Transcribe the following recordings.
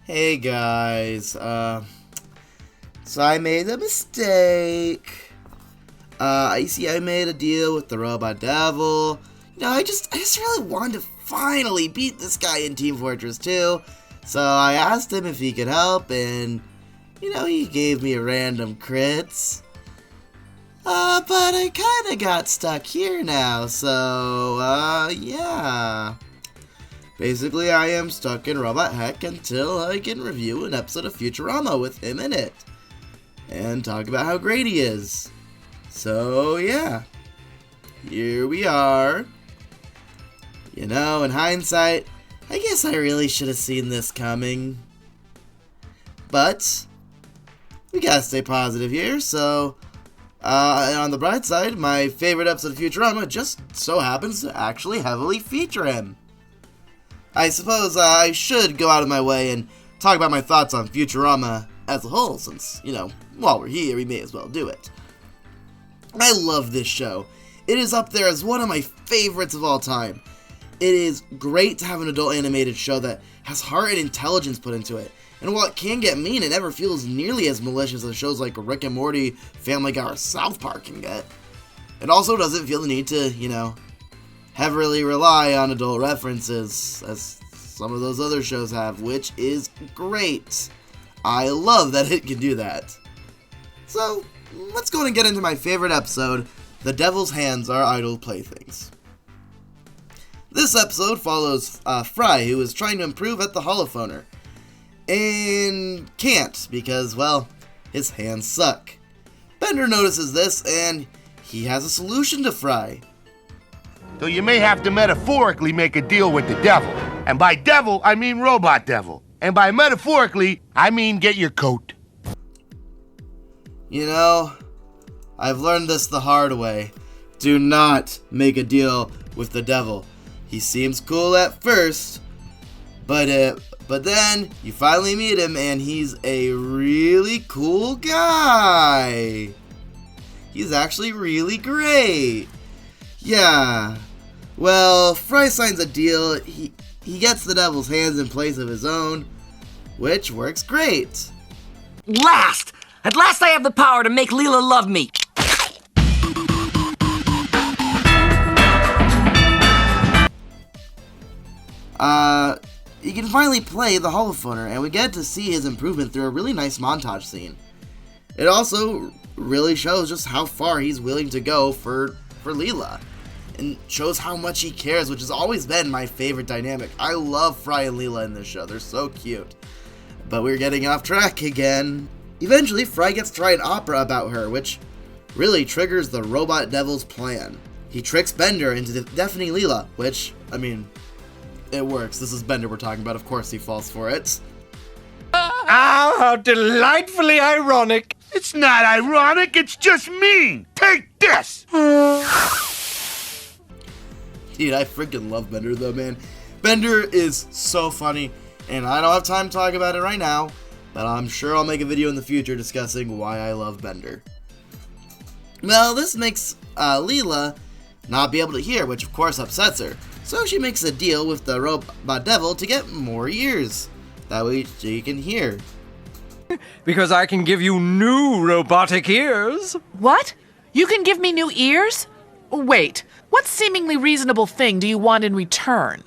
Hey guys, so I made a mistake. I made a deal with the Robot Devil. I just really wanted to finally beat this guy in Team Fortress 2. So I asked him if he could help, and, he gave me random crits. But I kinda got stuck here now, so, yeah. Basically, I am stuck in Robot Heck until I can review an episode of Futurama with him in it. And talk about how great he is. So, yeah. Here we are. In hindsight, I guess I really should have seen this coming. But, we gotta stay positive here, so... and on the bright side, my favorite episode of Futurama just so happens to actually heavily feature him. I suppose I should go out of my way and talk about my thoughts on Futurama as a whole, since, while we're here, we may as well do it. I love this show. It is up there as one of my favorites of all time. It is great to have an adult animated show that has heart and intelligence put into it. And while it can get mean, it never feels nearly as malicious as shows like Rick and Morty, Family Guy, or South Park can get. It also doesn't feel the need to, heavily rely on adult references, as some of those other shows have, which is great. I love that it can do that. So, let's go and get into my favorite episode, The Devil's Hands Are Idle Playthings. This episode follows Fry, who is trying to improve at the holophoner, and can't because, well, his hands suck. Bender notices this, and he has a solution to Fry. So you may have to metaphorically make a deal with the devil. And by devil, I mean Robot Devil. And by metaphorically, I mean get your coat. I've learned this the hard way. Do not make a deal with the devil. He seems cool at first, but then you finally meet him and he's a really cool guy. He's actually really great. Yeah. Well, Fry signs a deal. He gets the devil's hands in place of his own, which works great. At last I have the power to make Leela love me. He can finally play the holophoner, and we get to see his improvement through a really nice montage scene. It also really shows just how far he's willing to go for Leela, and shows how much he cares, which has always been my favorite dynamic. I love Fry and Leela in this show. They're so cute. But we're getting off track again. Eventually, Fry gets to write an opera about her, which really triggers the Robot Devil's plan. He tricks Bender into deafening Leela, which, it works. This is Bender we're talking about. Of course he falls for it. How delightfully ironic. It's not ironic, it's just mean. Take this! Dude, I freaking love Bender though, man. Bender is so funny, and I don't have time to talk about it right now, but I'm sure I'll make a video in the future discussing why I love Bender. Well, this makes Leela not be able to hear, which of course upsets her. So she makes a deal with the Robot Devil to get more ears. That way she can hear. Because I can give you new robotic ears. What? You can give me new ears? Wait, what seemingly reasonable thing do you want in return?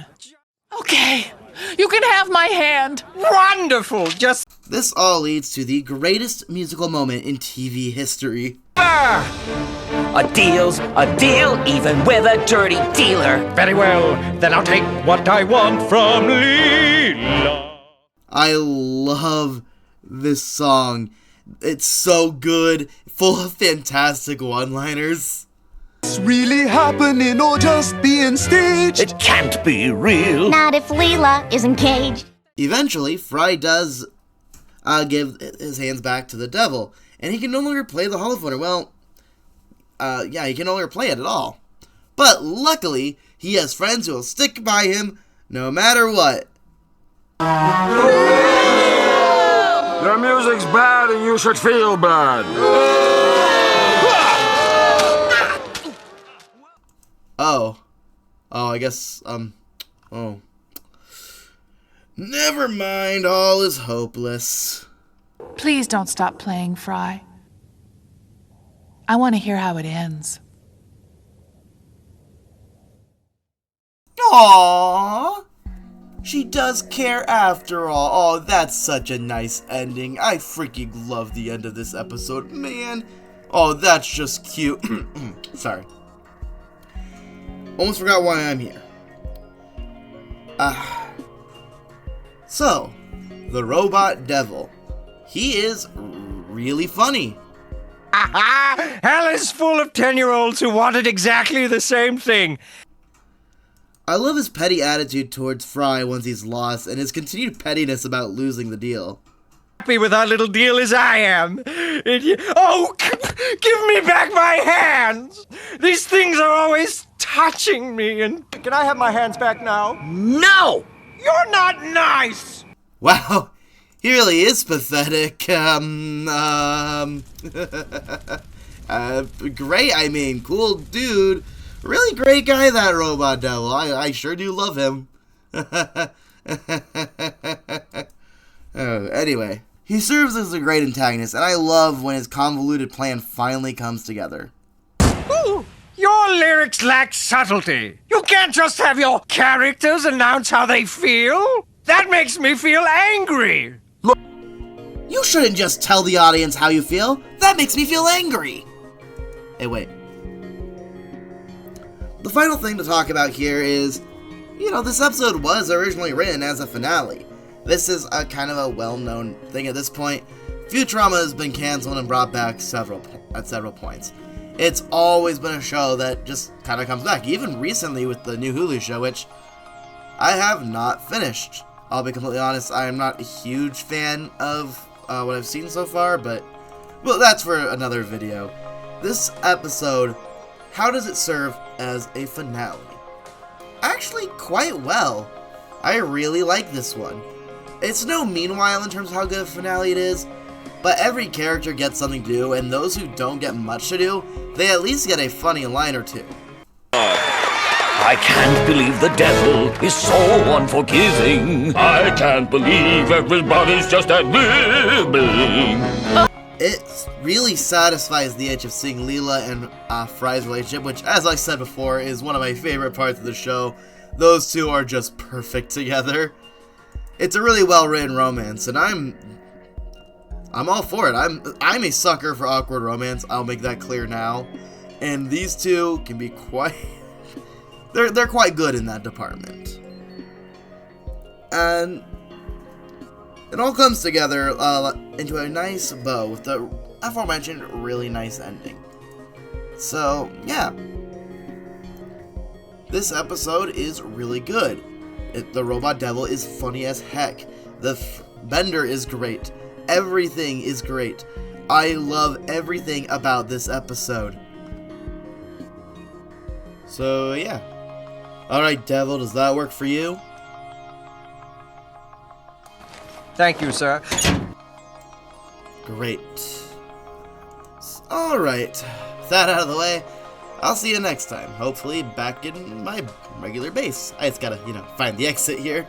Okay, you can have my hand. Wonderful, just... This all leads to the greatest musical moment in TV history. A deal's a deal, even with a dirty dealer. Very well, then I'll take what I want from Leela. I love this song. It's so good, full of fantastic one-liners. It's really happening or just being staged. It can't be real. Not if Leela isn't caged. Eventually, Fry does give his hands back to the devil, and he can no longer play the holophoner. Well, he can no longer play it at all. But luckily, he has friends who will stick by him no matter what. Your music's bad and you should feel bad. Oh, I guess, Never mind, all is hopeless. Please don't stop playing, Fry. I want to hear how it ends. Aww! She does care after all. Oh, that's such a nice ending. I freaking love the end of this episode, man. Oh, that's just cute. Sorry. Almost forgot why I'm here. So, the robot devil. He is really funny. Hell is full of 10-year-olds who wanted exactly the same thing. I love his petty attitude towards Fry once he's lost, and his continued pettiness about losing the deal. Happy with our little deal as I am. Oh, give me back my hands! These things are always touching me, and... Can I have my hands back now? No! You're not nice! Wow, he really is pathetic. Great, I mean, cool dude. Really great guy, that robot devil. I sure do love him. Anyway, he serves as a great antagonist, and I love when his convoluted plan finally comes together. Ooh, your lyrics lack subtlety. You can't just have your characters announce how they feel. That makes me feel angry. Look, you shouldn't just tell the audience how you feel. That makes me feel angry. Hey, wait. The final thing to talk about here is, this episode was originally written as a finale. This is a kind of a well-known thing at this point. Futurama has been canceled and brought back at several points. It's always been a show that just kind of comes back, even recently with the new Hulu show, which I have not finished. I'll be completely honest, I am not a huge fan of what I've seen so far, but well, that's for another video. This episode, how does it serve as a finale? Actually, quite well. I really like this one. It's no meanwhile in terms of how good a finale it is, but every character gets something to do, and those who don't get much to do, they at least get a funny line or two. I can't believe the devil is so unforgiving. I can't believe everybody's just at nibbling. It really satisfies the itch of seeing Leela and Fry's relationship, which, as I said before, is one of my favorite parts of the show. Those two are just perfect together. It's a really well-written romance, and I'm all for it. I'm a sucker for awkward romance. I'll make that clear now. And these two can be quite... They're quite good in that department. And it all comes together into a nice bow with the aforementioned really nice ending. So, yeah. This episode is really good. The robot devil is funny as heck. The Bender is great. Everything is great. I love everything about this episode. So, yeah. Alright, Devil, does that work for you? Thank you, sir. Great. Alright, with that out of the way, I'll see you next time. Hopefully back in my regular base. I just gotta, find the exit here.